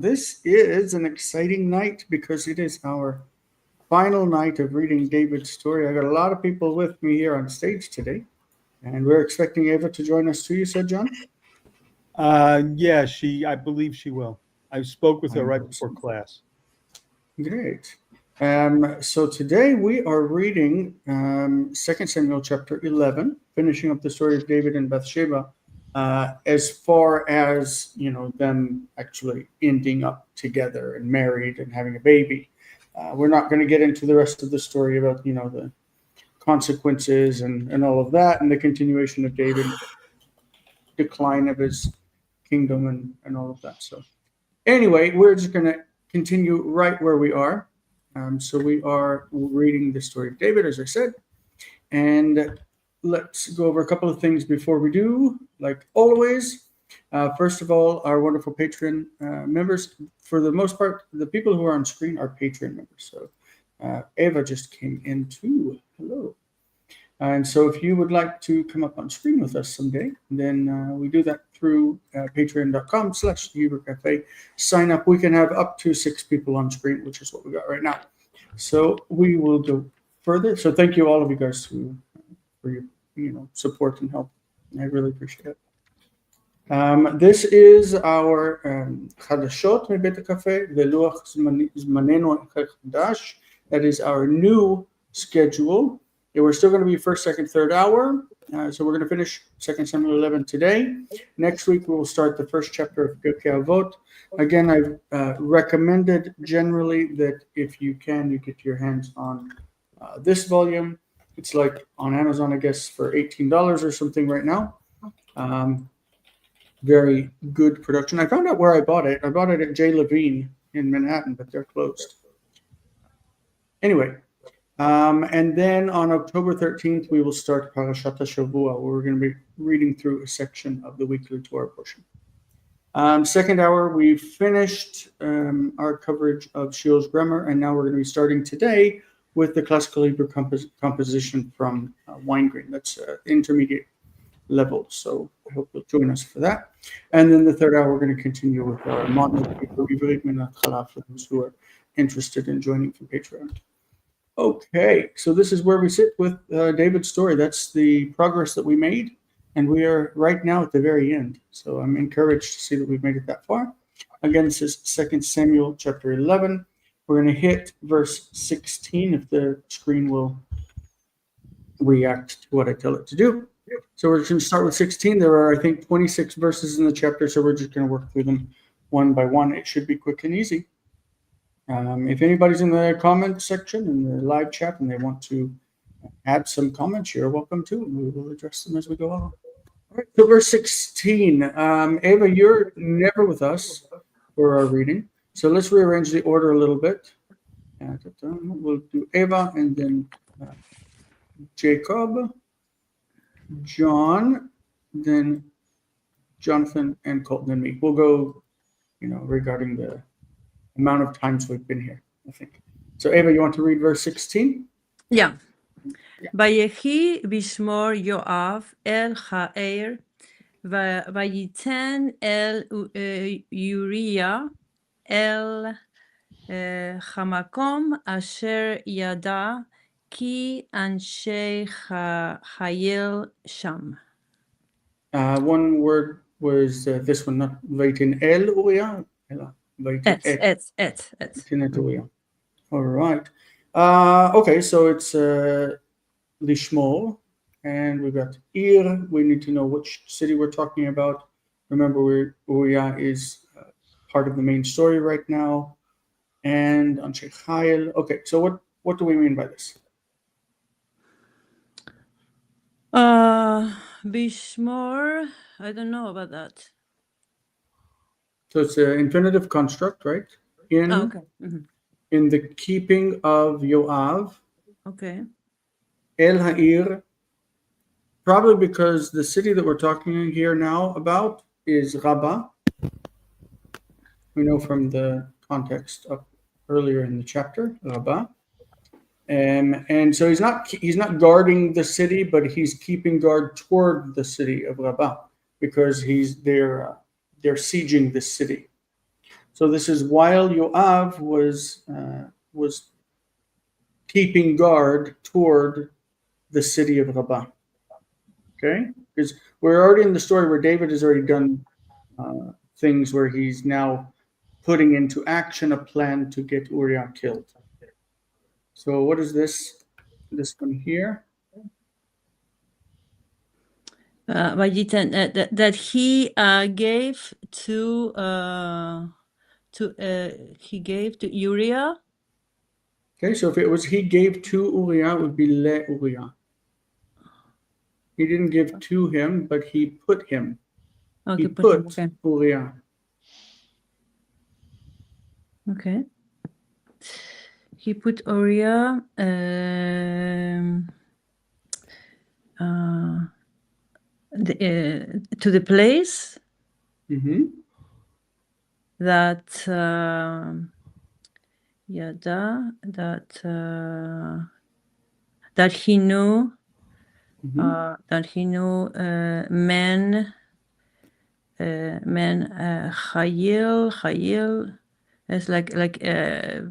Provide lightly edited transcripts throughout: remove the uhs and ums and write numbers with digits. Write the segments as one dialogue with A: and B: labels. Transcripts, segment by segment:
A: This is an exciting night because it is our final night of reading David's story. I got a lot of people with me here on stage today, and we're expecting Ava to join us too, you said, John?
B: Yeah, I believe she will. I spoke with her right before class.
A: Great. So today we are reading 2 Samuel chapter 11, finishing up the story of David and Bathsheba, as far as, them actually ending up together and married and having a baby. We're not going to get into the rest of the story about, the consequences and all of that and the continuation of David's decline of his kingdom and all of that. So anyway, we're just going to continue right where we are. So we are reading the story of David, as I said, and let's go over a couple of things before we do, like always. First of all, our wonderful Patreon members. For the most part, the people who are on screen are Patreon members. So Ava just came in too. Hello. And so if you would like to come up on screen with us someday, then we do that through patreon.com/Hebrew Cafe. Sign up. We can have up to 6 people on screen, which is what we got right now. So we will go further. So thank you all of you guys for your support and help. I really appreciate it. This is our Chadashot מבית הקפה ולוח זמננו החדש. That is our new schedule. We're still going to be first, second, third hour. So we're going to finish 2 Samuel 11 today. Next week, we will start the first chapter of Pirkei Avot. Again, I've recommended generally that if you can, you get your hands on this volume. It's like on Amazon, I guess, for $18 or something right now. Very good production. I found out where I bought it. I bought it at J. Levine in Manhattan, but they're closed. Anyway. And then on October 13th, we will start Parashat HaShavua, where we're going to be reading through a section of the weekly Torah portion. Second hour, we finished our coverage of Shiel's grammar, and now we're going to be starting today with the classical Hebrew composition from Weingrain. That's intermediate level, so I hope you'll join us for that. And then the third hour, we're going to continue with our Modern Hebrew Ivrit Minat Chala for those who are interested in joining from Patreon. Okay, so this is where we sit with David's story. That's the progress that we made, and we are right now at the very end. So I'm encouraged to see that we've made it that far. Again, this is 2 Samuel chapter 11. We're going to hit verse 16 if the screen will react to what I tell it to do. So we're going to start with 16. There are, I think, 26 verses in the chapter, so we're just going to work through them one by one. It should be quick and easy. If anybody's in the comment section in the live chat and they want to add some comments, you're welcome to, and we will address them as we go along. All right, so verse 16. Ava, you're never with us for our reading, so let's rearrange the order a little bit. We'll do Ava and then Jacob, John, then Jonathan, and Colton and me. We'll go, regarding the amount of times we've been here, I think. So Ava, you want to read verse 16?
C: Yeah. ויהי בשמור יואב אל העיר, ויתן אל יוריה אל המקום אשר ידע כי אנשי חיל שם.
A: One word was this one, not ויתן אל אוריה, אלא all right. Okay, so it's Lishmor, and we've got Ir. We need to know which city we're talking about. Remember, Uriah is part of the main story right now. And Anshe Chayil. Okay, so what do we mean by this?
C: Bishmor, I don't know about that.
A: So it's an infinitive construct, right?
C: Okay. Mm-hmm.
A: In the keeping of Yoav.
C: Okay.
A: El Ha'ir, probably because the city that we're talking here now about is Rabbah. We know from the context up earlier in the chapter, Rabbah. And so he's not guarding the city, but he's keeping guard toward the city of Rabbah because they're sieging the city. So this is while Yoav was keeping guard toward the city of Rabbah. Okay, because we're already in the story where David has already done things where he's now putting into action a plan to get Uriah killed. So what is this one here?
C: That he gave to Uriah.
A: Okay, so if it was he gave to Uriah, it would be le Uriah. He didn't give to him, but he put him.
C: Okay,
A: He put
C: okay.
A: Uriah.
C: Okay. He put Uriah to the place that that he knew men Chayil is like a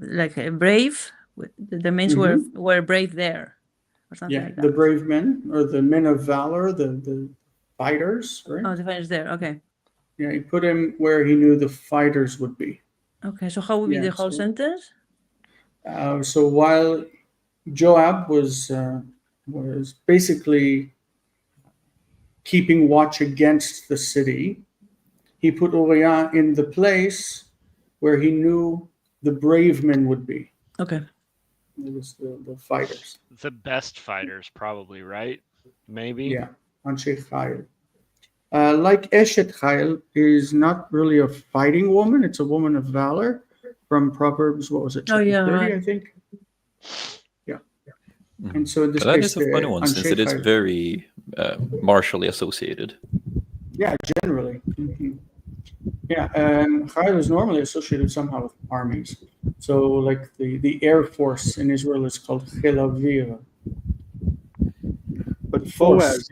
C: brave. The men were brave there, or something like that.
A: The brave men, or the men of valor, the fighters, right?
C: Oh, the fighters there. Okay.
A: Yeah, he put him where he knew the fighters would be.
C: Okay, so how would be the whole sentence?
A: So while Joab was basically keeping watch against the city, he put Uriah in the place where he knew the brave men would be.
C: Okay.
A: It was the fighters.
D: The best fighters, probably, right? Maybe.
A: Yeah, Anshe Chayil. Like Eshet Chayil is not really a fighting woman; it's a woman of valor. From Proverbs, what was it? Chapter 30, I think. Yeah. And so in this
E: that
A: case,
E: is a funny one, since it is very martially associated.
A: Yeah, generally. Yeah, Chayil is normally associated somehow with armies. So, like the Air Force in Israel is called Chil Avir.
B: But Boaz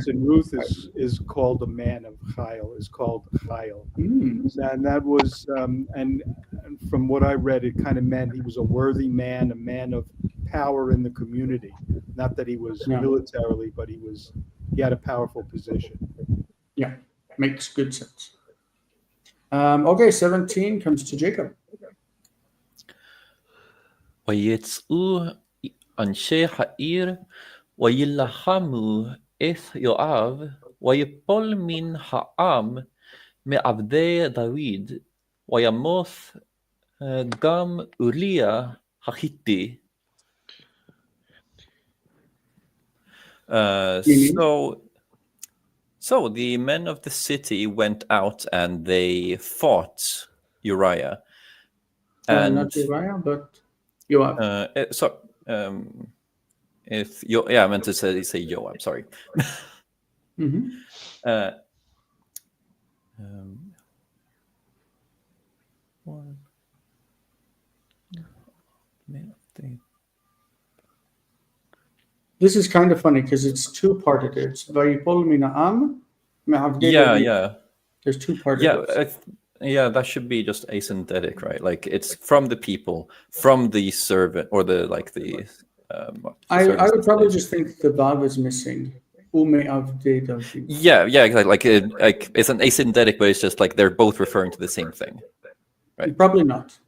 B: in Ruth is called a man of Chayil, is called Chayil. And that was, and from what I read, it kind of meant he was a worthy man, a man of power in the community. Not that he was militarily, but he had a powerful position.
A: Yeah, makes good sense. Okay, 17 comes to Jacob.
E: ויצאו אנשי העיר וילחמו את יואב ויפול מן העם מעבדי דוד וימות גם אוריה החיתי. So the men of the city went out and they fought Uriah. And
A: not Uriah, but Yoav.
E: I meant to say Yoav. Sorry.
A: This is kind of funny because it's two-parted. It's Vayipol Mina'am.
E: Yeah.
A: There's two-parted.
E: Yeah, that should be just asynthetic, right? Like it's from the people, from the servant, or the
A: I would probably just think the Vav is missing.
E: Yeah, exactly. Like it's an asynthetic, but it's just like they're both referring to the same thing, right?
A: Probably not.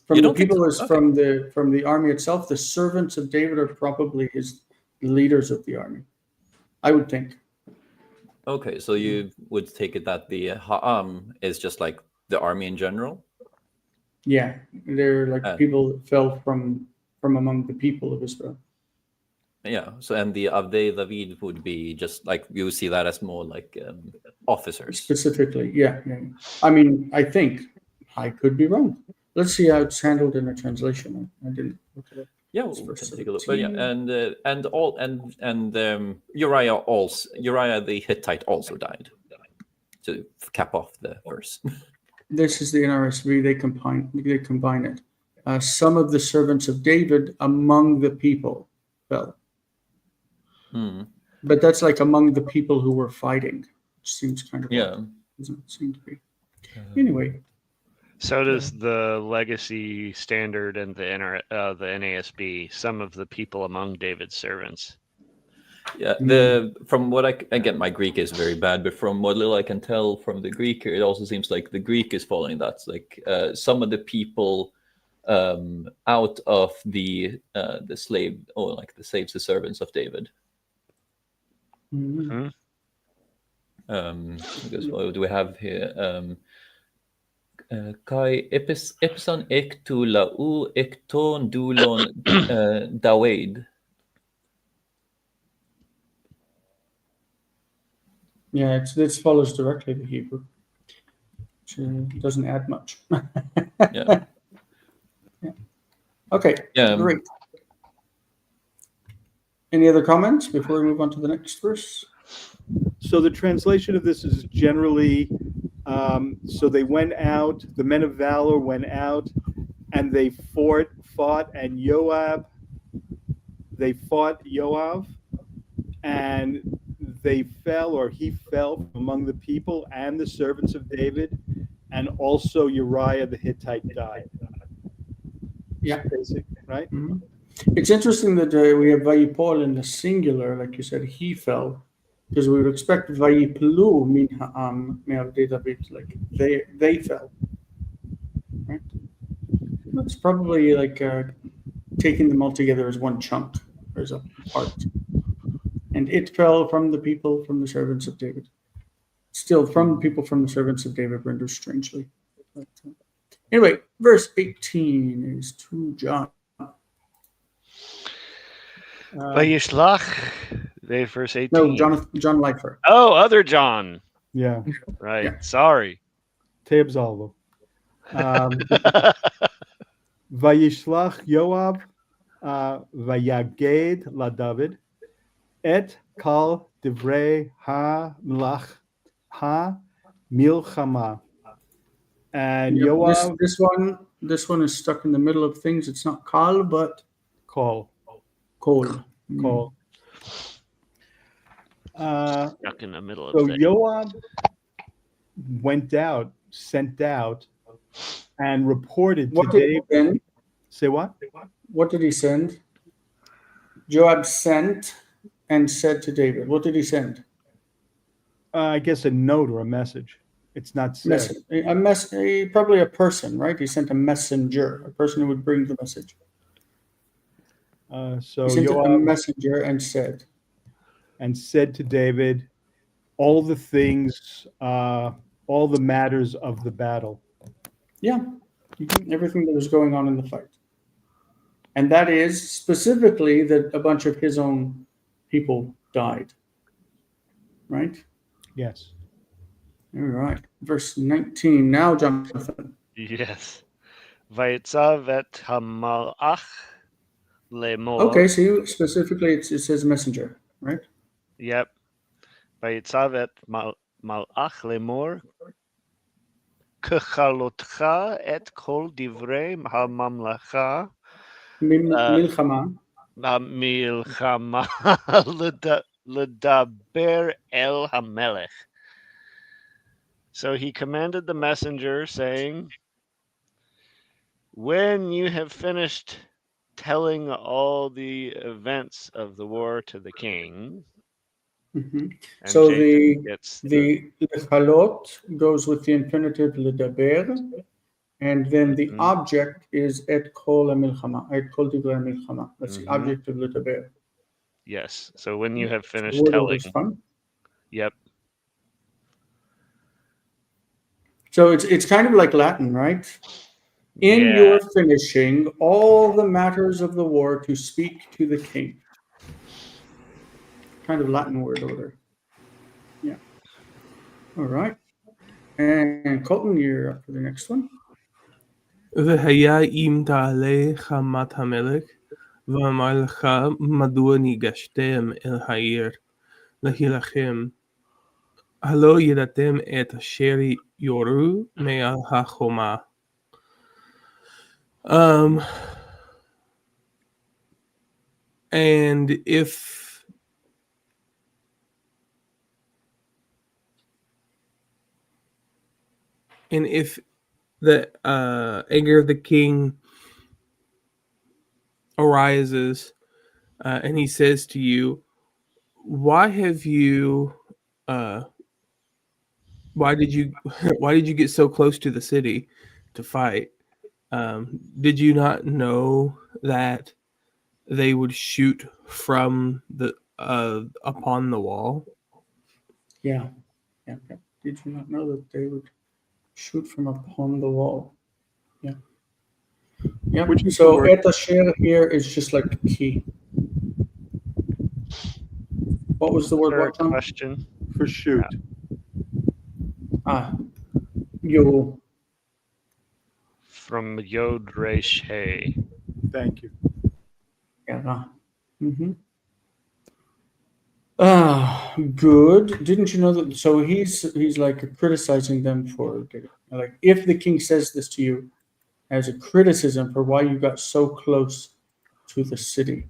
A: From the people
E: from
A: the army itself, the servants of David are probably his leaders of the army. I would think.
E: Okay, so you would take it that the Ha'am is just like the army in general?
A: Yeah, they're like people that fell from among the people of Israel.
E: Yeah, so and the Avdei David would be just like, you see that as more like officers.
A: Specifically, yeah. I mean, I think I could be wrong. Let's see how it's handled in a translation. I didn't look at it.
E: Yeah, we can take a look. But yeah, and Uriah the Hittite also died. To cap off the verse.
A: This is the NRSV. They combine it. Some of the servants of David among the people fell. But that's like among the people who were fighting, which seems kind of
E: odd.
A: Doesn't seem to be. Anyway.
D: So does the Legacy Standard and the NASB. Some of the people among David's servants.
E: Yeah, from what again, my Greek is very bad, but from what little I can tell from the Greek here, it also seems like the Greek is following that. Like some of the people out of the slave, or like the slaves, the servants of David.
A: Mhm.
E: Because what do we have here? Kai epison ektu lau ekton dulon Dawid.
A: Yeah, this follows directly the Hebrew, which doesn't add much.
E: Yeah.
A: Okay,
E: Yeah.
A: great. Any other comments before we move on to the next verse?
B: So the translation of this is generally, so they went out, the men of valor went out, and they fought, and they fought Joab, and they fell, or he fell from among the people and the servants of David, and also Uriah the Hittite died.
A: Yeah.
B: Basic, right?
A: Mhm. It's interesting that we have Vayipol in the singular, like you said, he fell, because we would expect Vayiplu min ha'am me'al David, like they fell. Right? That's probably like taking them all together as one chunk, or as a part. And it fell from the people, from the servants of David. Still, from people, from the servants of David renders strangely. But, anyway, verse 18 is to John.
D: Vayishlach, verse 18.
A: No, John Leifer.
D: Oh, other John.
B: Yeah.
D: Right.
A: Yeah.
D: Sorry.
B: Teabzalvo. Vayishlach Yoab vayaged la David et kal divrei ha-milach ha-milchama. And
A: Yep,
B: Yoab
A: this one is stuck in the middle of things. It's not kal, but
B: kol.
A: kol.
D: Stuck in the middle of
B: So
D: things.
B: Yoab sent out, and reported to
A: What did he
B: David.
A: send?
B: Say what?
A: What did he send? Joab sent and said to David. What did he send?
B: I guess a note or a message. It's not said.
A: Probably a person, right? He sent a messenger, a person who would bring the message.
B: So
A: He sent a
B: Yoab
A: messenger and said
B: to David all the things, all the matters of the battle.
A: Yeah, everything that was going on in the fight. And that is specifically that a bunch of his own people died. Right?
B: Yes.
A: All right. Verse 19. Now, Jonathan.
D: Yes. Vayitzav et hamalach lemor.
A: Okay, so specifically it says messenger, right?
D: Yep. Vayitzav et malach lemor. Kechalotcha et kol divrei hamamlacha.
A: Milchama.
D: Milchama ledaber el hamelech. So he commanded the messenger, saying, when you have finished telling all the events of the war to the king,
A: Mm-hmm.
D: and
A: So
D: Jason gets
A: the lechalot goes with the infinitive ledaber, and then the object is et kol milchama, et kol divrei milchama. That's the object of ledaber.
D: Yes. So when you have finished
A: The
D: telling.
A: fun.
D: Yep.
A: So it's kind of like Latin, right? In your finishing all the matters of the war to speak to the king. Kind of Latin word order. Yeah. All right. And Colton, you're up for the next one.
F: והיה אם תעלה חמת המלך, ואמר לך מדוע ניגשתם אל העיר להילחם, הלא ידעתם את אשר יורו מעל החומה. And if the anger of the king arises, and he says to you, "Why have you? Why did you? Why did you get so close to the city to fight? Did you not know that they would shoot from the upon the wall?"
A: Yeah. Did you not know that they would shoot from upon the wall? Yeah.
B: Which is the
A: So
B: word?
A: et asher here is just like key. What was the word?
D: Is there a
A: What, Tom?
D: question?
B: For shoot.
A: You.
D: From Yod Resh Hey.
B: Thank you.
A: Yeah. Mm-hmm. Good. Didn't you know that? So he's like criticizing them for, like, if the king says this to you as a criticism for why you got so close to the city.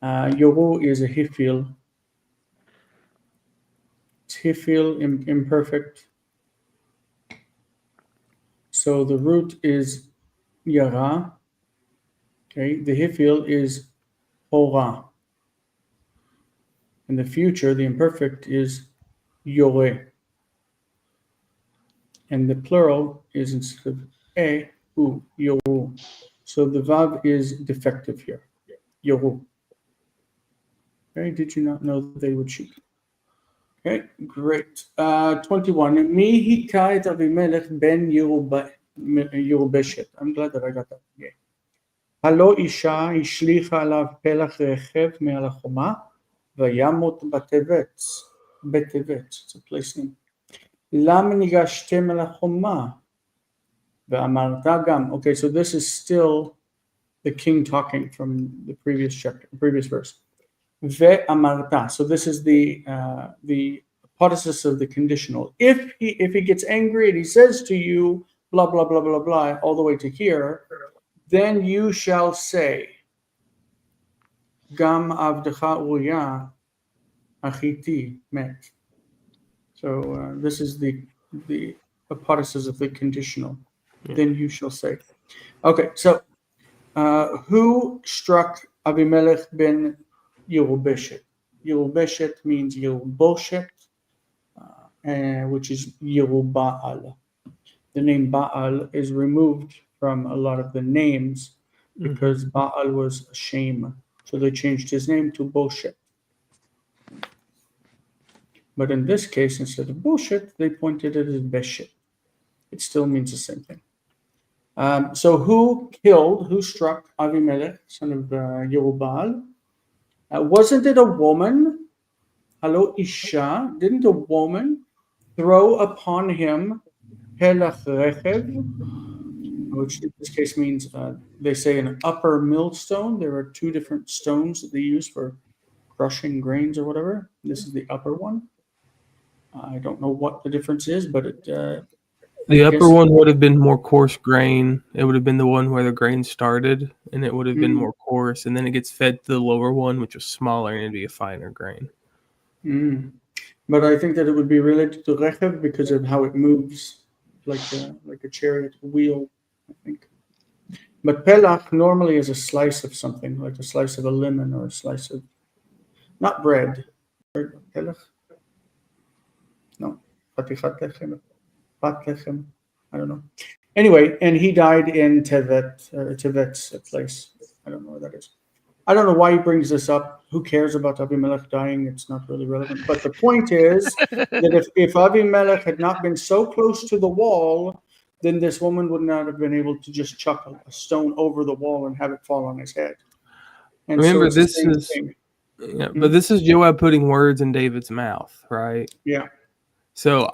A: Yoru is a hifil. It's hifil, imperfect. So the root is yara. Okay, the hifil is hora. In the future, the imperfect is yore. And the plural is instead of u, yoru. So the vav is defective here, yoru. Okay, did you not know that they would shoot? Okay, great. 21. Mi hika et Avimelech ben Yerubeshet. I'm glad that I got that. Okay. Halo isha ishlicha alav pelach rechev me'al hachoma vayamot בתבץ. בתבץ, it's a place name. למה ניגשתם אל החומה? ואמרת גם. Okay, so this is still the king talking from the previous chapter, previous verse. Ve'amarta. So this is the hypothesis of the conditional. If he gets angry and he says to you, blah, blah, blah, blah, blah, all the way to here, then you shall say, Gam avdecha Uriah achiti met. So this is the hypothesis of the conditional. Yeah. Then you shall say. Okay, so who struck Avimelech ben Yerubeshet? Yerubeshet means Yeruboshet, which is Yeruba'al. The name Baal is removed from a lot of the names because Baal was a shame. So they changed his name to Boshet. But in this case, instead of Boshet, they pointed it as Beshet. It still means the same thing. So who struck Avimelech, son of Yeruba'al? Wasn't it a woman? Halo Isha, didn't a woman throw upon him Pelach Rechev, which in this case means they say an upper millstone. There are two different stones that they use for crushing grains or whatever. This is the upper one. I don't know what the difference is, but it.
F: The upper one would have been more coarse grain. It would have been the one where the grain started, and it would have been more coarse. And then it gets fed to the lower one, which was smaller, and it'd be a finer grain.
A: But I think that it would be related to Rechev because of how it moves, like a chariot wheel, I think. But Pelach normally is a slice of something, like a slice of a lemon or a slice of, not bread. Pelach? No. Patichat lechem. Pat lechem. I don't know. Anyway, and he died in Tevet's place. I don't know where that is. I don't know why he brings this up. Who cares about Avimelech dying? It's not really relevant. But the point is that if Avimelech had not been so close to the wall, then this woman would not have been able to just chuck a stone over the wall and have it fall on his head. And
F: remember,
A: so
F: this is but this is Joab putting words in David's mouth, right?
A: Yeah.
F: So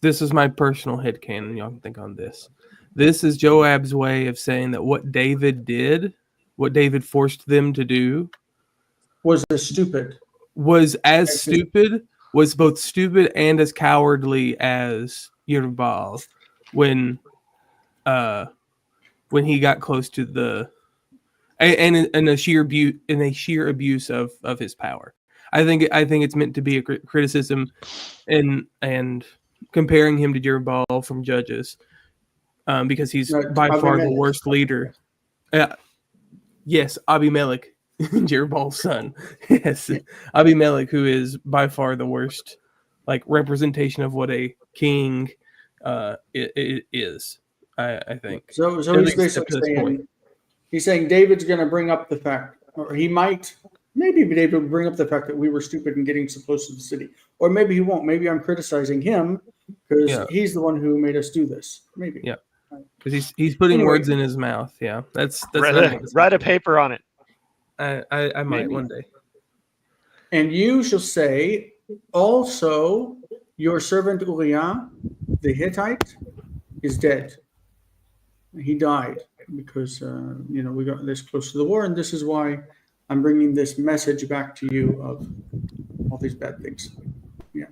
F: this is my personal headcanon. Y'all can think on this. This is Joab's way of saying that what David did, what David forced them to do,
A: was stupid.
F: Was both stupid and as cowardly as Yerubal when he got close to the and a sheer abuse of his power. I think it's meant to be a criticism and comparing him to Jerubbaal from Judges. because he's
A: No,
F: by far the
A: Abimelech.
F: worst leader. Yes, Abimelech, Jerubaal's son. Yes,
A: Yeah.
F: Abimelech, who is by far the worst, like, representation of what a king is. I think.
A: So
F: At
A: he's
F: least up
A: basically
F: to this point.
A: saying David's going to bring up the fact, or maybe David will bring up the fact that we were stupid in getting so close to the city, or maybe he won't. Maybe I'm criticizing him because
F: Yeah.
A: he's the one who made us do this. Maybe.
F: Yeah. Because he's putting
A: Anyway.
F: words in his mouth. Yeah, that's
D: Write a paper on it.
F: I might
A: Maybe.
F: one day.
A: And you shall say, also, your servant Uriah, the Hittite, is dead. He died because we got this close to the war, and this is why I'm bringing this message back to you of all these bad things. Yeah.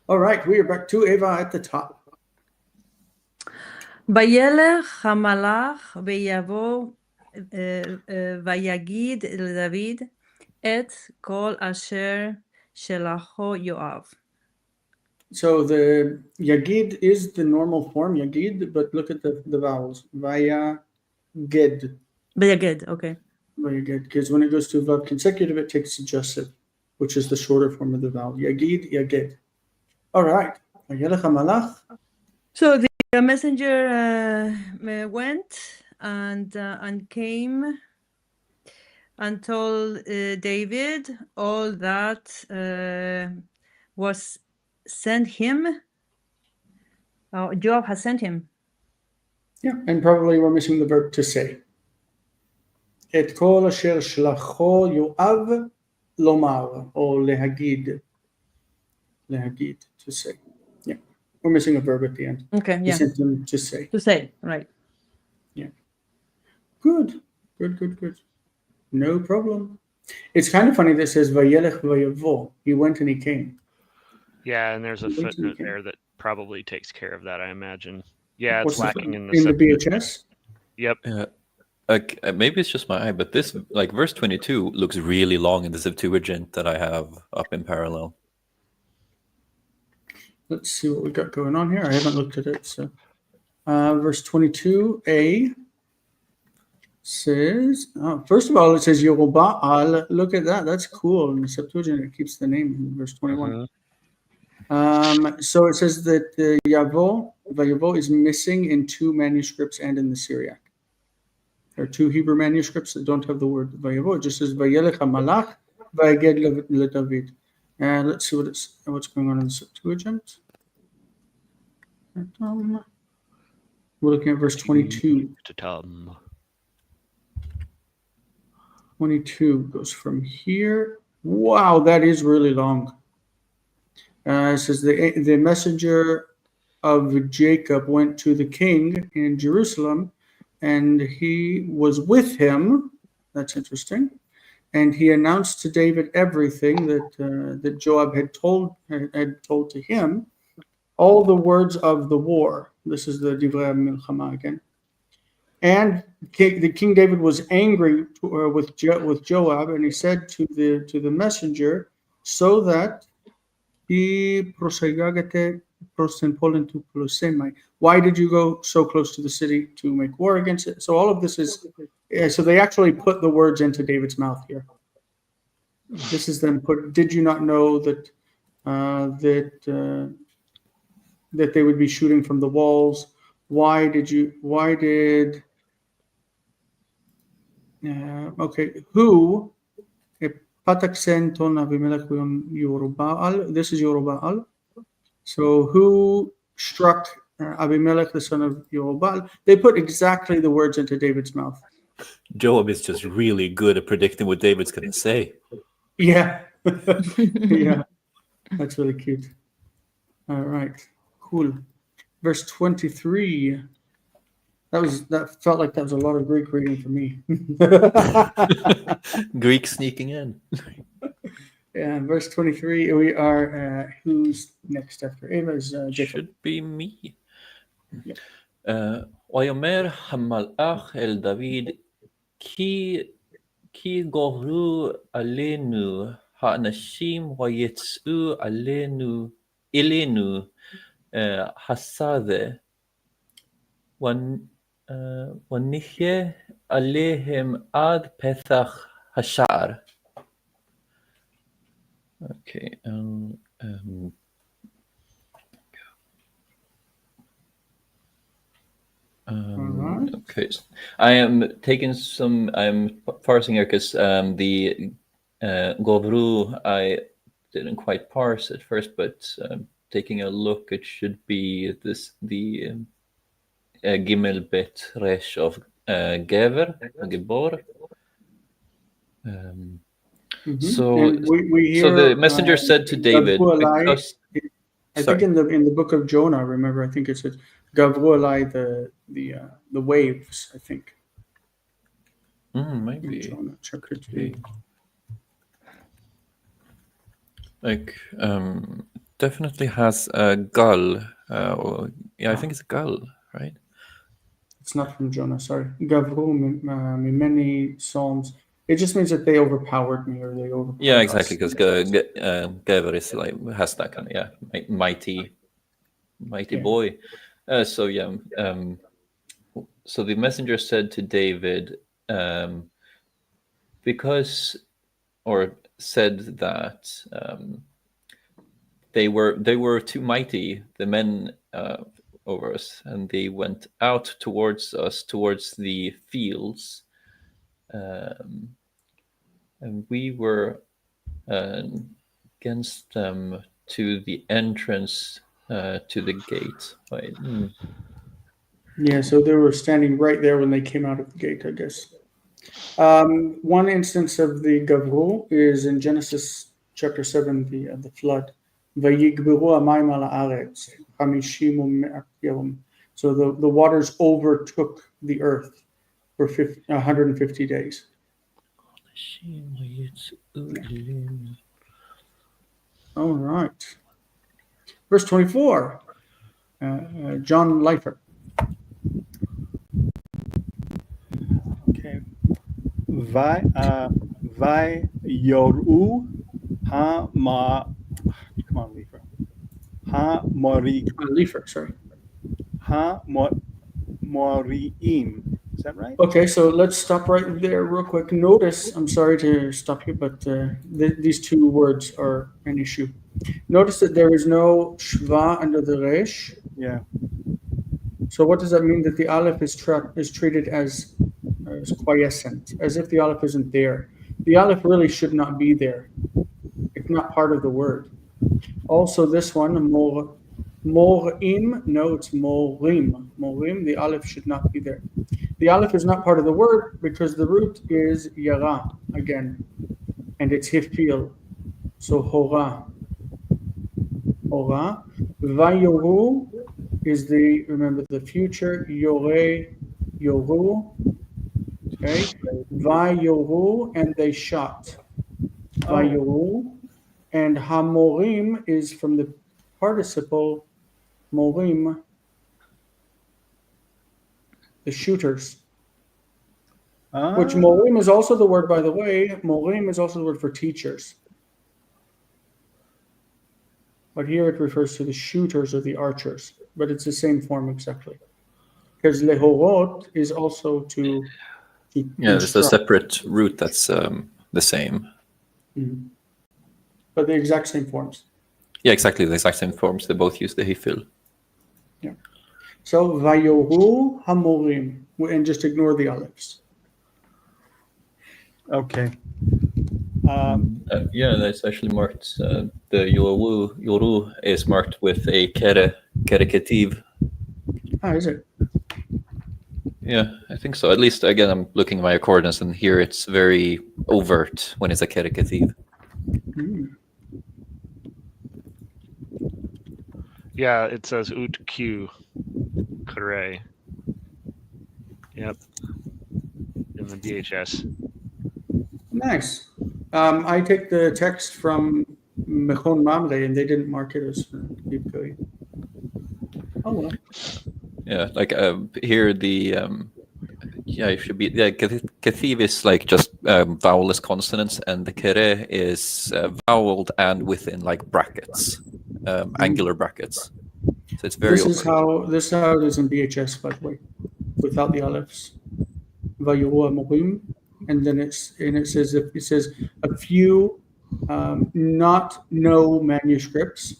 A: All right, we are back to Eva at the top.
C: וילך המלאך ויבוא ויגיד לדוד את כל אשר שלחו יואב.
A: So the Yagid is the normal form, Yagid, but look at the vowels. Vayaged.
C: ויגד, okay.
A: Vayaged, because when it goes to a verb consecutive, it takes suggestive, which is the shorter form of the vowel. Yagid, Yaged. All right. Vayelech hamalach.
C: So the messenger went and came and told David all that was sent him. Joab has sent him.
A: Yeah, and probably we're missing the verb to say. Et kol asher shlacho Yoav lomar, or lehagid. Lehagid, to say. Yeah, we're missing a verb at the end.
C: Okay,
A: He
C: yeah.
A: sent him to say.
C: To say, right.
A: Good. No problem. It's kind of funny that it says Vayelech vayavo. He went and he came.
D: Yeah, and there's a
A: Wait till you
D: footnote
A: can-
D: there that probably takes care of that, I imagine. Yeah,
A: What's
D: it's
A: the
D: lacking
A: footnote?
D: in the
A: in the
D: Septuagint.
A: BHS.
D: Yep.
E: Maybe it's just my eye, but this, like, verse 22 looks really long in the Septuagint that I have up in parallel.
A: Let's see what we got going on here. I haven't looked at it. So, verse 22a says, first of all, it says Yerubbaal. Look at that. That's cool. In the Septuagint, it keeps the name in verse 21. So it says that the Vayavo is missing in two manuscripts and in the Syriac. There are two Hebrew manuscripts that don't have the word Vayavo. It just says Vayelech hamalach vayaged leDavid. And let's see what's going on in the Septuagint. We're looking at verse 22. 22 goes from here. Wow, that is really long. It says the messenger of Jacob went to the king in Jerusalem, and he was with him. That's interesting. And he announced to David everything that Joab had told to him, all the words of the war. This is the Divrei Milchama again. And the King David was angry with Joab, and he said to the messenger, so that he why did you go so close to the city to make war against it? So all of this is, so they actually put the words into David's mouth here. This is them put. Did you not know that that they would be shooting from the walls? Why did? Who? Pataksen ton Abimelech Yerubbaal. This is Yerubbaal. So who struck Abimelech, the son of Yerubbaal? They put exactly the words into David's mouth.
E: Joab is just really good at predicting what David's going to say.
A: Yeah. Yeah. That's really cute. All right. Cool. Verse 23. That felt like that was a lot of Greek reading for me.
E: Greek sneaking in.
A: Yeah, verse 23, we are, who's next after Eva is Jacob.
E: Should be me.
A: Yeah.
E: ויאמר המלאך אל דוד כי גברו עלינו האנשים ויצאו אלינו השדה ונחיה עליהם עד פתח השער. Okay.
A: Alright.
E: Okay. I am taking some. I'm parsing here because the Govru I didn't quite parse at first, but taking a look, it should be the Gimel Bet Resh of Gever, Gebor. So,
A: And we hear,
E: so the messenger said to David,
A: Gavru alai,
E: because,
A: I think in the book of Jonah, remember, I think it says Gavru alai, the waves, I think.
E: Maybe
A: In Jonah chapter 3.
E: like definitely has a gull. I think it's a gull, right?
A: It's not from Jonah, sorry. Gavru many psalms. It just means that they overpowered me or they overpowered
E: Yeah, exactly,
A: us.
E: because Gever is like has that kind of mighty boy. So the messenger said to David, said that they were too mighty, the men over us, and they went out towards us, towards the fields, and we were against them to the entrance to the gate. Right.
A: Yeah, so they were standing right there when they came out of the gate, I guess. One instance of the Gavru is in Genesis chapter 7, the flood. Vayigberu hamayim al haaretz, 50 u'mea yom. So the waters overtook the earth for 150 days. All right. Verse 24, John Leifer.
B: Okay. Vai yoru come on, Leifer.
A: Leifer, sorry.
B: Moriim. Is that right?
A: Okay, so let's stop right there real quick. Notice, I'm sorry to stop you, but these two words are an issue. Notice that there is no shva under the resh.
B: Yeah.
A: So what does that mean? That the aleph is treated as quiescent, as if the aleph isn't there. The aleph really should not be there. It's not part of the word. Also, this one, morim, no, it's morim. Morim, the aleph should not be there. The aleph is not part of the word because the root is yara, again, and it's hifil. So hora. Hora. Vayoru is remember the future, yore, yoru. Okay. Vayoru, and they shot. Vayoru. And hamorim is from the participle morim, the shooters. Which morim is also the word, by the way. Morim is also the word for teachers. But here it refers to the shooters or the archers. But it's the same form exactly. Because lehorot is also to
E: there's a separate root that's the same.
A: Mm-hmm. But the exact same forms.
E: Yeah, exactly the exact same forms. They both use the hifil.
A: Yeah. So vayoru hamorim, and just ignore the olives.
B: Okay.
E: That's actually marked. The yoru is marked with a kere ketiv.
A: Is it?
E: Yeah, I think so. At least, again, I'm looking at my accordance, and here it's very overt when it's a kere ketiv.
A: Mm.
D: Yeah, it says ut q kare. Yep. In the DHS.
A: Nice. I take the text from Mechon Mamre, and they didn't mark it as Pirkei. Oh well.
E: Yeah, like here the it should be ketiv is like just vowelless consonants, and the kere is voweled and within like brackets, angular brackets. So it's very.
A: This is how it is in BHS, by the way, without the aleph. Vayoru Hamorim, and then it says a few, not no manuscripts,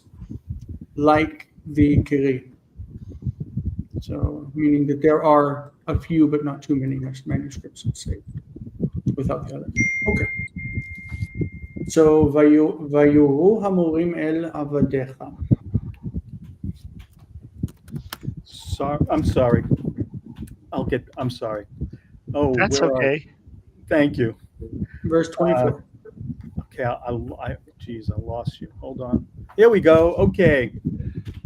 A: like the Kiri. So meaning that there are a few, but not too many manuscripts saved without the aleph. Okay. So Vayoru Hamorim el Avadecha.
B: I'm sorry. I'm sorry. Oh,
D: That's okay.
B: Thank you.
A: Verse 24.
B: Okay, geez, I lost you. Hold on. Here we go. Okay.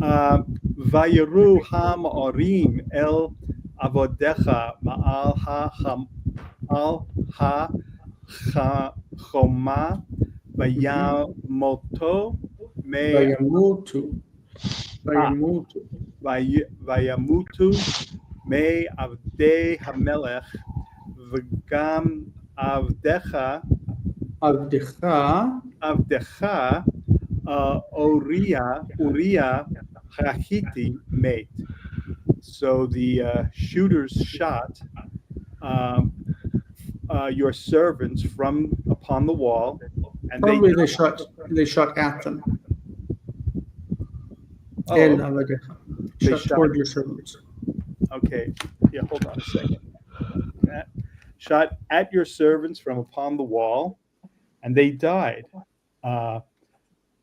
B: Vayeru hamorim el avodecha ma'al ha-choma vayamoto me vayamutu me avdei hamelech v'gam avdecha Uriah Hachiti mate. So the shooters shot your servants from upon the wall, and
A: probably they shot at them.
B: They
A: shot toward your servants.
B: Okay, yeah, hold on a second. Shot at your servants from upon the wall, and they died.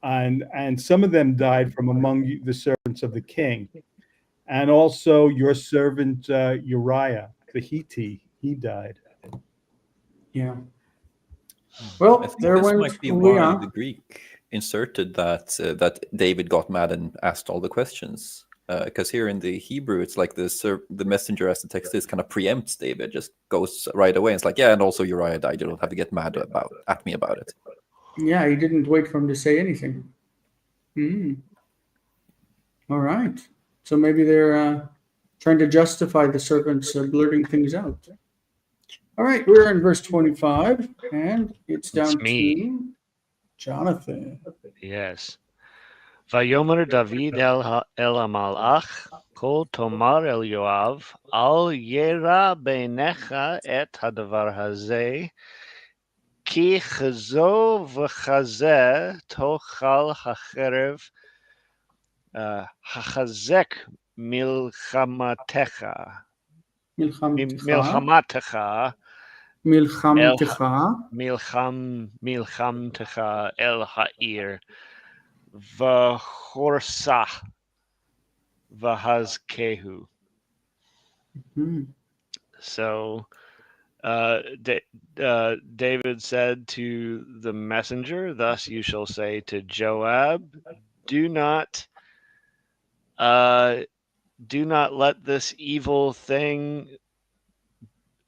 B: And some of them died from among the servants of the king, and also your servant Uriah the Hittite, he died.
A: Yeah. Well,
E: I think
A: there
E: this
A: went
E: might be why
A: Uriah.
E: the Greek inserted that David got mad and asked all the questions. Because here in the Hebrew, it's like the messenger, as the text is, kind of preempts David, just goes right away. And it's like, yeah, and also Uriah died. You don't have to get mad at me about it.
A: Yeah, he didn't wait for him to say anything. All right. So maybe they're trying to justify the servants blurting things out. All right, we're in verse 25, and it's down to Jonathan.
D: Yes. Vayomer David el Malach, Kol Tomar el Yoav, Al Yera Beinecha et Hadavar Hazeh, Ki Chazo v'Chazeh Tochal Hacherev Hachazek Milchamatecha. Milchamatecha el ha'ir v'chorsa v'hazkehu. So David said to the messenger, "Thus you shall say to Joab, do not let this evil thing,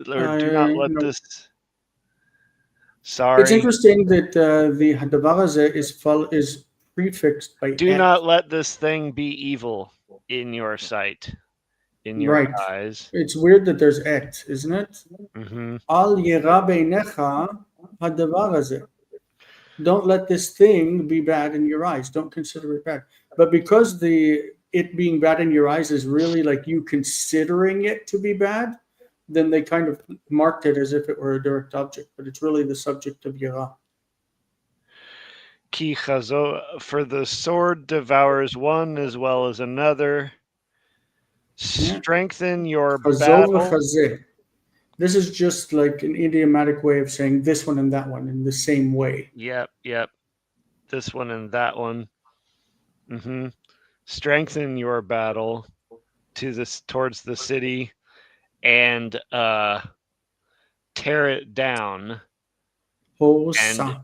D: or do not let this." Sorry.
A: It's interesting that the Hadavar Hazeh is prefixed by
D: do
A: et.
D: not let this thing be evil in your sight, in your eyes.
A: It's weird that there's et, isn't it? Al yera beinecha hadavar hazeh. Don't let this thing be bad in your eyes. Don't consider it bad. But because it being bad in your eyes is really like you considering it to be bad, then they kind of marked it as if it were a direct object, but it's really the subject of yera.
D: Ki chazo, for the sword devours one as well as another. Strengthen your battle.
A: This is just like an idiomatic way of saying this one and that one in the same way.
D: Yep. This one and that one. Strengthen your battle towards the city and tear it down. And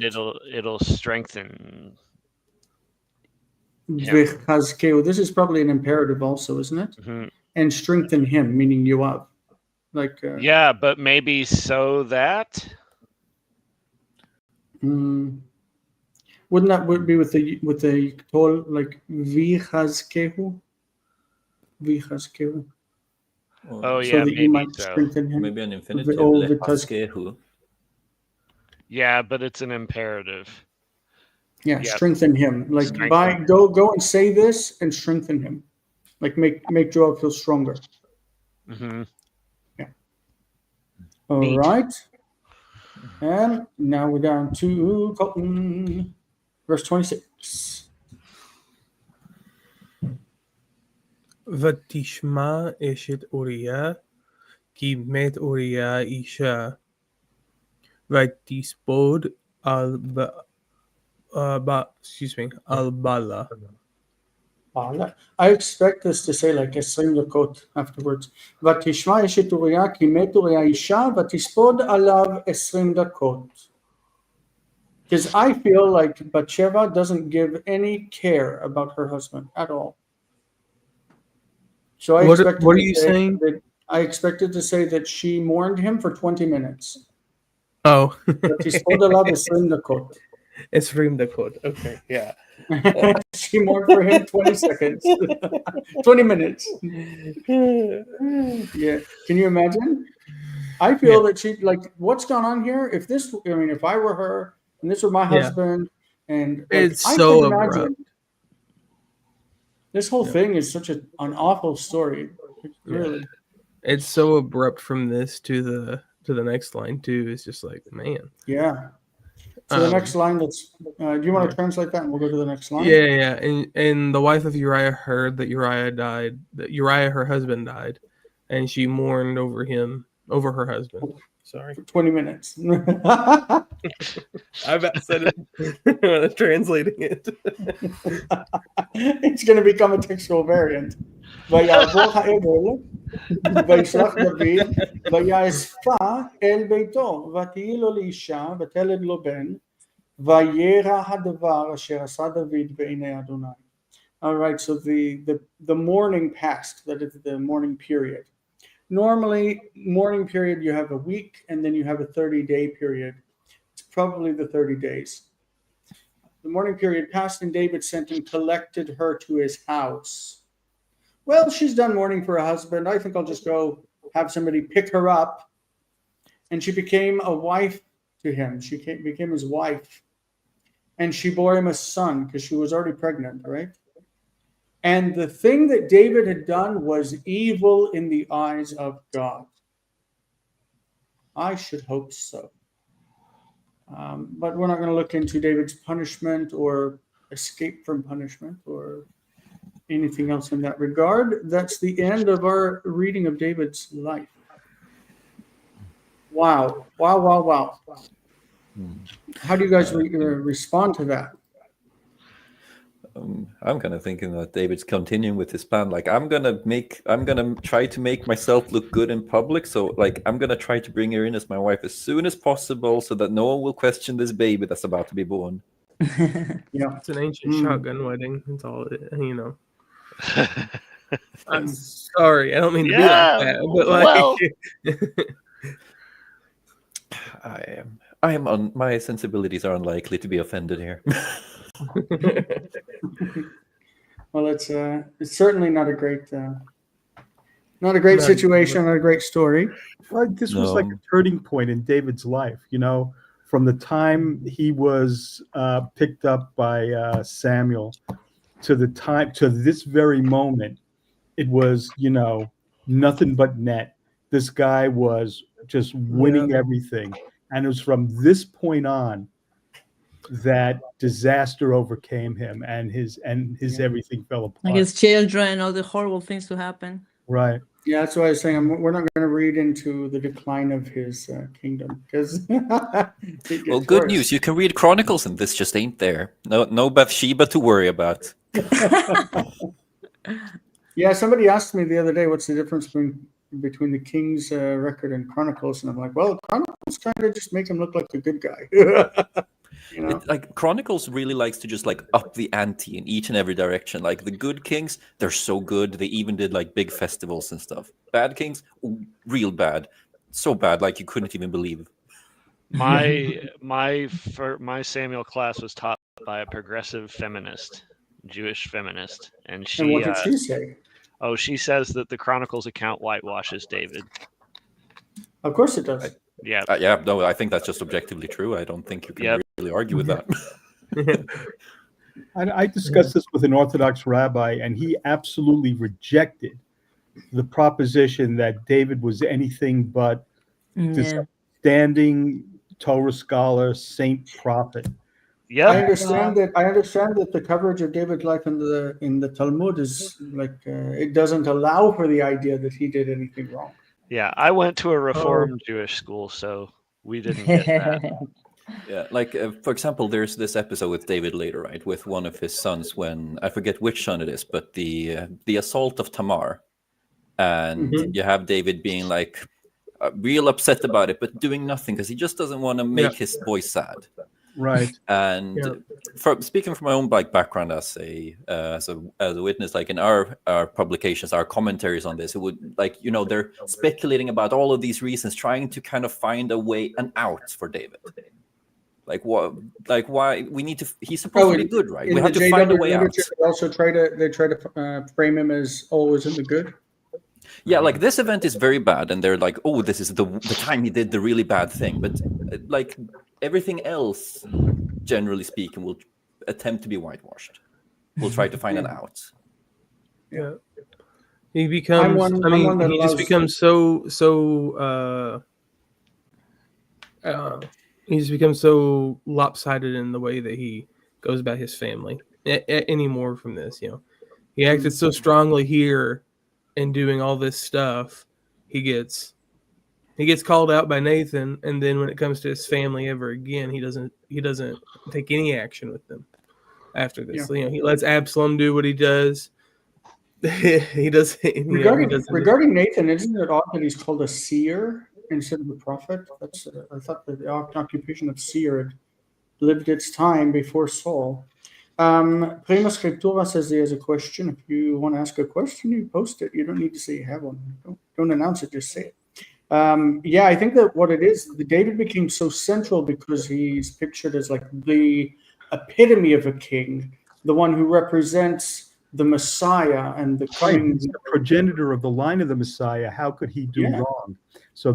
D: it'll strengthen.
A: This is probably an imperative also, isn't it? And strengthen him, meaning Yoav.
D: Yeah, but maybe so that.
A: Wouldn't that be with the tol, like v'chazkehu? V'chazkehu.
D: Oh yeah,
A: so
D: maybe so.
A: Him.
E: Maybe an infinitive.
D: Yeah, but it's an imperative.
A: Yeah,
D: Yeah.
A: strengthen him. Like
D: Strengthen.
A: go and say this and strengthen him. Like make Joab feel stronger.
D: Hmm.
A: All
D: Neat.
A: right. And now we're down to Colton, verse 26.
F: ותשמע אשת אוריה, כי מת אוריה אישה, ותספוד על על בעלה.
A: I expect this to say like 20 דקות afterwards. ותשמע אשת אוריה, כי מת אוריה אישה, ותספוד עליו 20 דקות. Because I feel like Bathsheba doesn't give any care about her husband at all. So I
F: What
A: expected
F: are
A: to
F: you
A: say
F: saying?
A: that- I expected to say that she mourned him for 20 minutes.
F: Oh,
A: ותספוד עליו 20 דקות.
F: 20 דקות. Okay, yeah.
A: She mourned for him 20 seconds. 20 minutes. Yeah. Can you imagine? I feel that she, like, what's going on here? If I were her and this were my
F: Yeah.
A: husband, and like,
F: It's
A: I
F: so
A: can imagine.
F: abrupt.
A: This whole
F: Yeah.
A: thing is such an awful story. Really.
F: It's so abrupt from this to the next line too. It's just like, man.
A: Yeah. So the next line, do you want to translate that and we'll go to the next line?
F: Yeah. And the wife of Uriah heard that Uriah died, that Uriah, her husband, died, and she mourned over her husband. Sorry.
A: For 20 minutes.
F: I've said it. Translating it.
A: It's going to become a textual variant. ויעבור הערב, וישלח דוד, ויאספה אל ביתו, ותהי לו לאישה, ותלד לו בן, וירא הדבר אשר עשה דוד בעיני אדוני. All right, so the mourning passed, that is the mourning period. Normally, mourning period, you have a week, and then you have a 30-day period. It's probably the 30 days. The mourning period passed, and David sent and collected her to his house. Well, she's done mourning for her husband. I think I'll just go have somebody pick her up. And she became a wife to him. She became his wife. And she bore him a son because she was already pregnant, right? And the thing that David had done was evil in the eyes of God. I should hope so. But we're not going to look into David's punishment or escape from punishment or anything else in that regard. That's the end of our reading of David's life. Wow. How do you guys respond to that?
E: I'm kind of thinking that David's continuing with his plan. Like, I'm gonna try to make myself look good in public. So, like, I'm gonna try to bring her in as my wife as soon as possible, so that no one will question this baby that's about to be born.
A: Yeah,
F: It's an ancient shotgun wedding. That's all you know. I'm sorry, I don't mean to be like that, but like
E: I am my sensibilities are unlikely to be offended here.
A: well, it's certainly not a great situation, not a great story.
B: Like, this was like a turning point in David's life, from the time he was picked up by Samuel to this very moment. It was, nothing but net. This guy was just winning everything. And it was from this point on that disaster overcame him, and his everything fell apart.
C: Like his children, all the horrible things to happen.
B: Right.
A: Yeah, that's why I was saying we're not going to read into the decline of his kingdom, because
E: well, good news. You can read Chronicles, and this just ain't there. No Bathsheba to worry about.
A: Yeah, somebody asked me the other day, what's the difference between the King's record and Chronicles, and I'm like, well, Chronicles kind of just make him look like a good guy.
E: Like, Chronicles really likes to just like up the ante in each and every direction. Like, the good kings, they're so good. They even did like big festivals and stuff. Bad kings, real bad. So bad, like you couldn't even believe.
D: My Samuel class was taught by a progressive feminist, Jewish feminist, and
A: what did she say?
D: Oh, she says that the Chronicles account whitewashes David.
A: Of course it does.
D: Yeah.
E: No, I think that's just objectively true. I don't think you can really argue with that.
B: I discussed this with an Orthodox rabbi, and he absolutely rejected the proposition that David was anything but this
C: Yeah.
B: standing Torah scholar, saint, prophet.
D: Yep.
A: I understand that the coverage of David's life in the Talmud is like it doesn't allow for the idea that he did anything wrong.
D: Yeah, I went to a Reformed Jewish school, so we didn't get that.
E: Yeah, like for example, there's this episode with David later, right, with one of his sons. When I forget which son it is, but the assault of Tamar, and you have David being like real upset about it, but doing nothing because he just doesn't want to make his boy sad.
B: Right.
E: And speaking from my own background as a witness, like in our publications, our commentaries on this, it would like they're speculating about all of these reasons, trying to kind of find an out for David. Like what? Like why we need to? He's supposed to be good, right? We have to find a way out.
A: They also try to frame him as always in the good.
E: Yeah, like this event is very bad, and they're like, "Oh, this is the time he did the really bad thing." But like everything else, generally speaking, will attempt to be whitewashed. We'll try to find an out.
F: Yeah, he becomes. He just becomes he just becomes so lopsided in the way that he goes about his family. Anymore from this, he acted so strongly here, and doing all this stuff, he gets called out by Nathan, and then when it comes to his family ever again, he doesn't take any action with them after this.
A: Yeah.
F: He lets Absalom do what he does. He does.
A: Regarding Nathan, isn't it odd that he's called a seer instead of a prophet? That's I thought that the occupation of seer had lived its time before Saul. Prima Scriptura says he has a question. If you want to ask a question, you post it. You don't need to say you have one. Don't announce it, just say it. I think that what it is, David became so central because he's pictured as like the epitome of a king, the one who represents the Messiah and the coming.
B: He's the progenitor of the line of the Messiah. How could he do wrong? So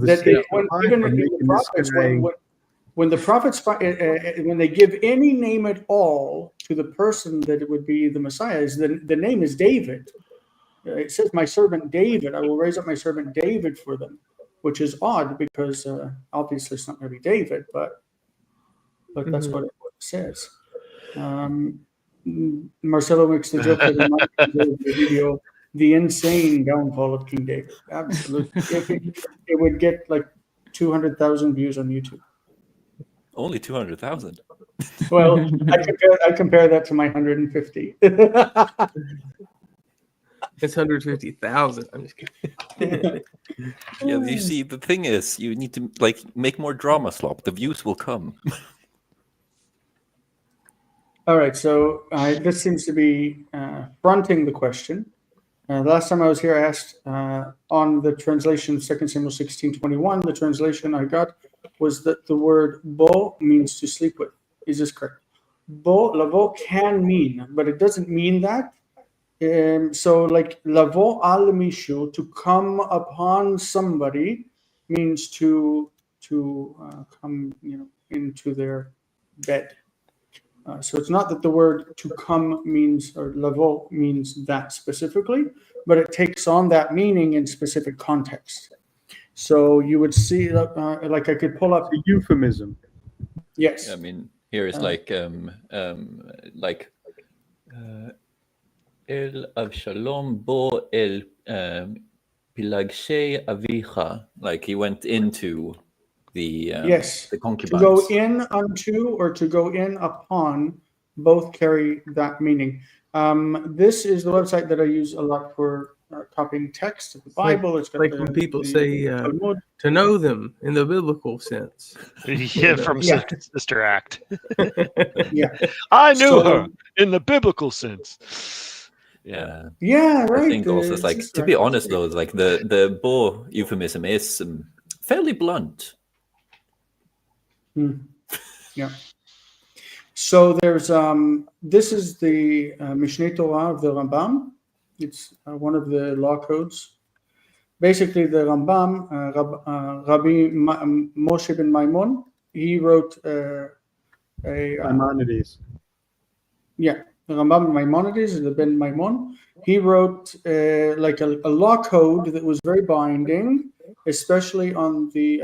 A: when the prophets, when they give any name at all to the person that it would be the Messiah, the name is David. It says, "My servant David, I will raise up my servant David for them," which is odd because obviously it's not going to be David, but that's what it says. Marcelo makes the joke that the video, "The Insane Downfall of King David." Absolutely. It would get like 200,000 views on YouTube.
E: Only 200,000.
A: Well, I compare that to my 150.
F: It's 150,000. I'm just kidding.
E: Yeah, you see, the thing is, you need to make more drama slop. The views will come.
A: All right, so this seems to be fronting the question. Last time I was here, I asked on the translation of 2 Samuel 16:21. The translation I got was that the word "bo" means to sleep with. Is this correct? Lavo can mean, but it doesn't mean that. So, like lavo al mishu, to come upon somebody, means to come, into their bed. So it's not that the word "to come" means, or lavo means that specifically, but it takes on that meaning in specific context. So you would see, like I could pull up
B: a euphemism.
A: Yes.
E: I mean, here is like El Avshalom bo el Pilagshe Avicha, like he went into the concubines.
A: To go in unto or to go in upon, both carry that meaning. This is the website that I use a lot for copying text of the Bible. It's got
F: when people say to know them in the biblical sense.
D: Yeah, from Sister Act.
A: Yeah,
D: I knew her in the biblical sense.
A: Yeah, right.
E: I think also, it's like, to be honest though, like the bo euphemism is fairly blunt.
A: Yeah. So there's this is the Mishneh Torah of the Rambam. It's one of the law codes. Basically, the Rambam, Rabbi Moshe ben Maimon, he wrote
B: Maimonides.
A: the Rambam Maimonides, the Ben Maimon, he wrote like a law code that was very binding, especially on the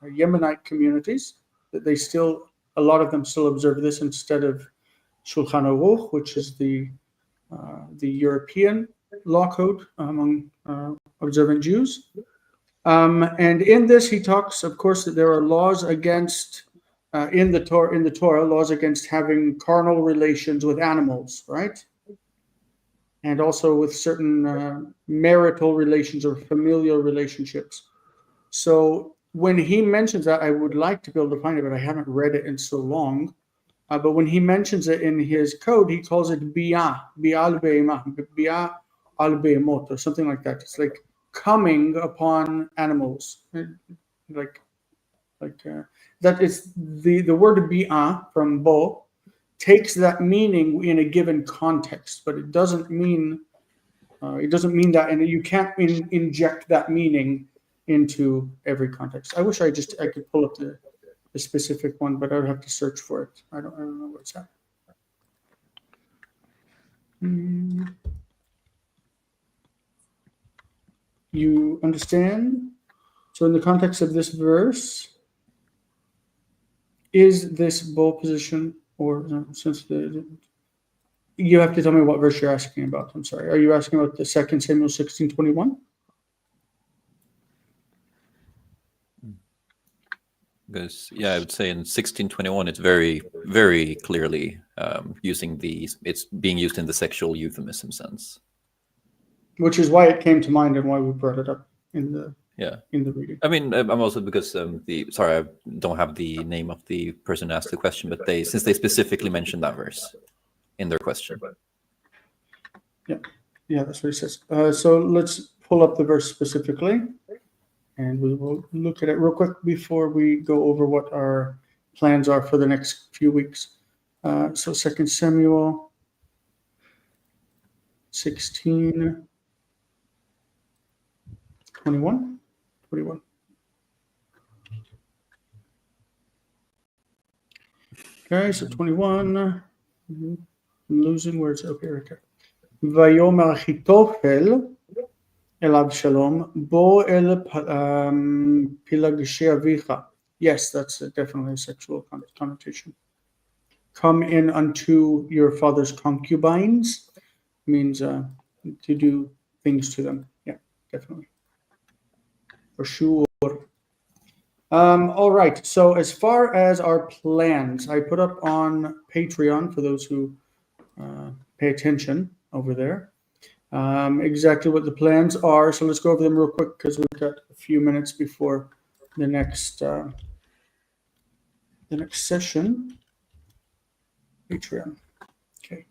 A: Yemenite communities, that they still, a lot of them still observe this instead of Shulchan Aruch, which is the European law code among observant Jews. And in this, he talks, of course, that there are laws against in the Torah, laws against having carnal relations with animals, right? And also with certain marital relations or familial relationships. So when he mentions that, I would like to be able to find it, but I haven't read it in so long. But when he mentions it in his code, he calls it bi'ah al-be'emot, or something like that. It's like coming upon animals, like that is the word bi'ah from bo takes that meaning in a given context, but it doesn't mean that, and you can't inject that meaning into every context. I wish I could pull up the specific one, but I would have to search for it. I don't know what's that. You understand? So in the context of this verse, is this bow position, or since you have to tell me what verse you're asking about. I'm sorry. Are you asking about the 2 Samuel 16:21?
E: Because I would say in 1621 it's very, very clearly it's being used in the sexual euphemism sense.
A: Which is why it came to mind and why we brought it up in the reading.
E: I mean, I'm also because I don't have the name of the person who asked the question, but since they specifically mentioned that verse in their question.
A: Yeah, that's what he says. So let's pull up the verse specifically, and we will look at it real quick before we go over what our plans are for the next few weeks. So 2 Samuel 16:21. Okay, so 21. I'm losing words. Okay, okay. Vayomer Achitophel el Absalom bo el pilagshei avicha. Yes, that's definitely a sexual connotation. Come in unto your father's concubines means to do things to them. Yeah, definitely. For sure. All right. So as far as our plans, I put up on Patreon for those who pay attention over there exactly what the plans are. So let's go over them real quick because we've got a few minutes before the next session. Patreon. Okay.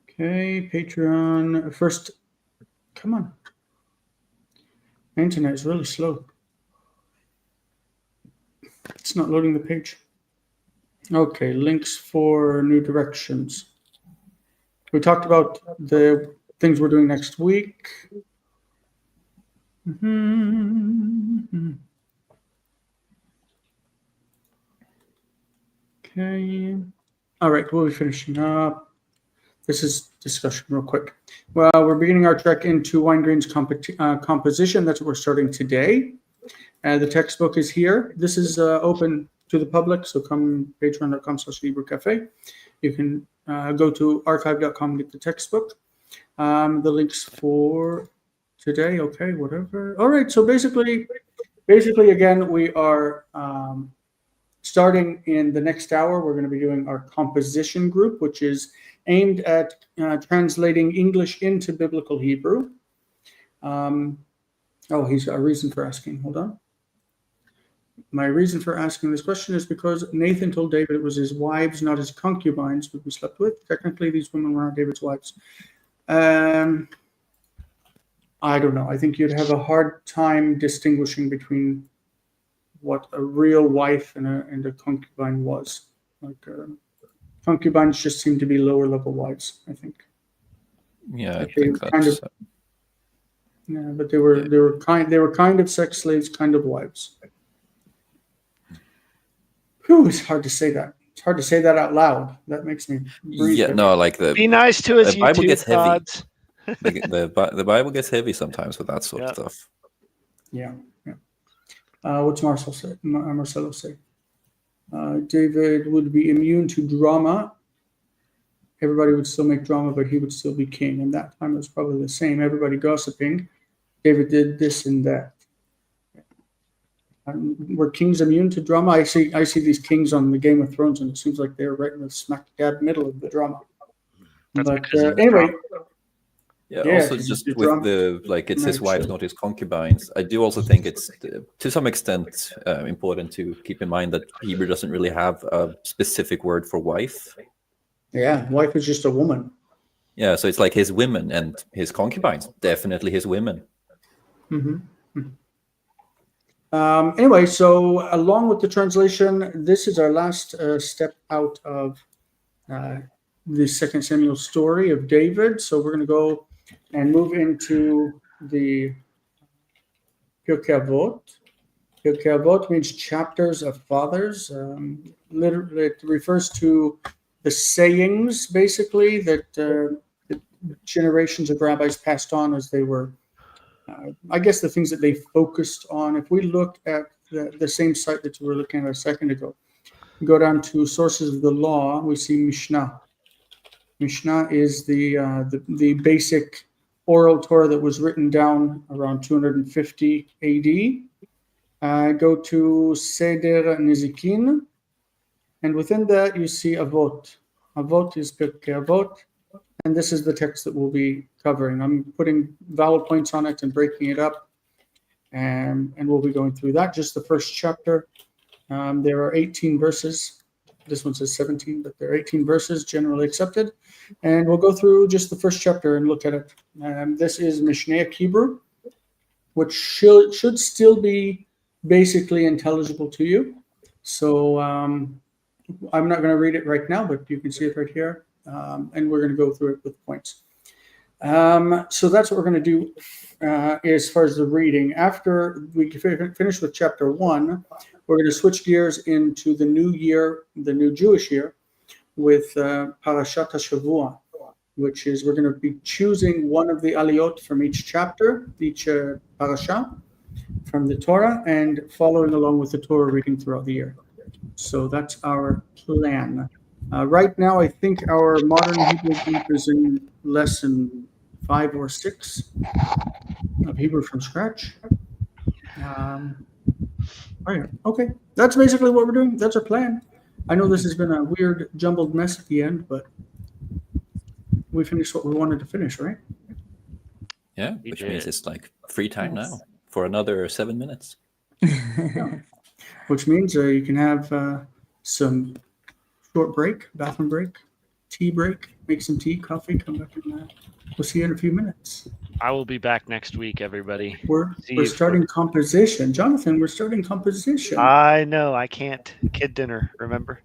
A: Okay, Patreon. First, come on. My internet is really slow. It's not loading the page. Okay, links for new directions. We talked about the things we're doing next week. Okay. All right, we'll be finishing up. This is discussion real quick. Well, we're beginning our trek into Weingreen's composition. That's what we're starting today. The textbook is here. This is open to the public, so come patreon.com/LibreCafe. You can go to archive.com and get the textbook. The links for today, okay, whatever. All right, so basically, again, we are starting in the next hour. We're going to be doing our composition group, which is aimed at translating English into Biblical Hebrew. He's got a reason for asking. Hold on. My reason for asking this question is because Nathan told David it was his wives, not his concubines, who he slept with. Technically, these women were not David's wives. I don't know. I think you'd have a hard time distinguishing between what a real wife and a concubine was. Like concubines just seem to be lower level wives, I think.
E: Yeah,
A: like
E: I think that's.
A: Yeah, but they were kind of sex slaves, kind of wives. Whew, it's hard to say that. It's hard to say that out loud. That makes me breathe.
E: Yeah, no, like
D: Be nice to us,
E: the Bible
D: YouTube
E: gets heavy.
D: gods.
E: The Bible gets heavy sometimes with that sort of stuff.
A: Yeah. What's Marcelo say? David would be immune to drama. Everybody would still make drama, but he would still be king. And that time it was probably the same. Everybody gossiping. David did this and that. Were kings immune to drama? I see these kings on the Game of Thrones, and it seems like they're right in the smack dab middle of the drama.
D: That's
A: But
D: because of the
A: anyway.
D: drama.
E: Yeah, also just with the it's his wives, not his concubines. I do also think it's to some extent important to keep in mind that Hebrew doesn't really have a specific word for wife.
A: Yeah, wife is just a woman.
E: Yeah, so it's like his women, and his concubines, definitely his women.
A: Anyway, so along with the translation, this is our last step out of the 2 Samuel story of David. So we're going to go and move into the Pirkei Avot. Pirkei Avot means chapters of fathers. Literally, it refers to the sayings, basically, that the generations of rabbis passed on as they were, I guess, the things that they focused on. If we look at the same site that we were looking at a second ago, go down to sources of the law, we see Mishnah. Mishnah is the basic oral Torah that was written down around 250 AD. Go to Seder Nezikin, and within that you see Avot. Avot is Pirkei Avot, and this is the text that we'll be covering. I'm putting vowel points on it and breaking it up, and we'll be going through that. Just the first chapter. There are 18 verses. This one says 17, but there are 18 verses generally accepted. And we'll go through just the first chapter and look at it. This is Mishnaic Hebrew, which should still be basically intelligible to you. So I'm not going to read it right now, but you can see it right here. And we're going to go through it with points. So that's what we're going to do as far as the reading. After we finish with chapter 1, we're going to switch gears into the new year, the new Jewish year, with Parashat HaShavua, which is we're going to be choosing one of the aliyot from each chapter, each parasha from the Torah, and following along with the Torah reading throughout the year. So that's our plan. Right now, I think our modern Hebrew group is in lesson 5 or 6 of Hebrew from scratch. Okay, that's basically what we're doing. That's our plan. I know this has been a weird, jumbled mess at the end, but we finished what we wanted to finish, right?
E: Yeah, which means it's like free time now for another 7 minutes.
A: Yeah. Which means you can have some short break, bathroom break, tea break, make some tea, coffee, come back and we'll see you in a few minutes.
D: I will be back next week, everybody.
A: We're starting composition. Jonathan, we're starting composition.
D: I know. I can't. Kid dinner, remember?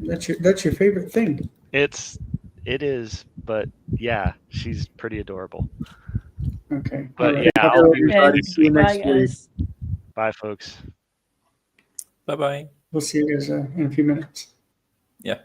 A: That's your favorite thing.
D: It is, but yeah, she's pretty adorable.
A: Okay.
D: But
A: right.
D: yeah, I'll be
A: everybody. See you next week.
D: Bye, folks.
E: Bye-bye.
A: We'll see you guys in a few minutes.
E: Yeah.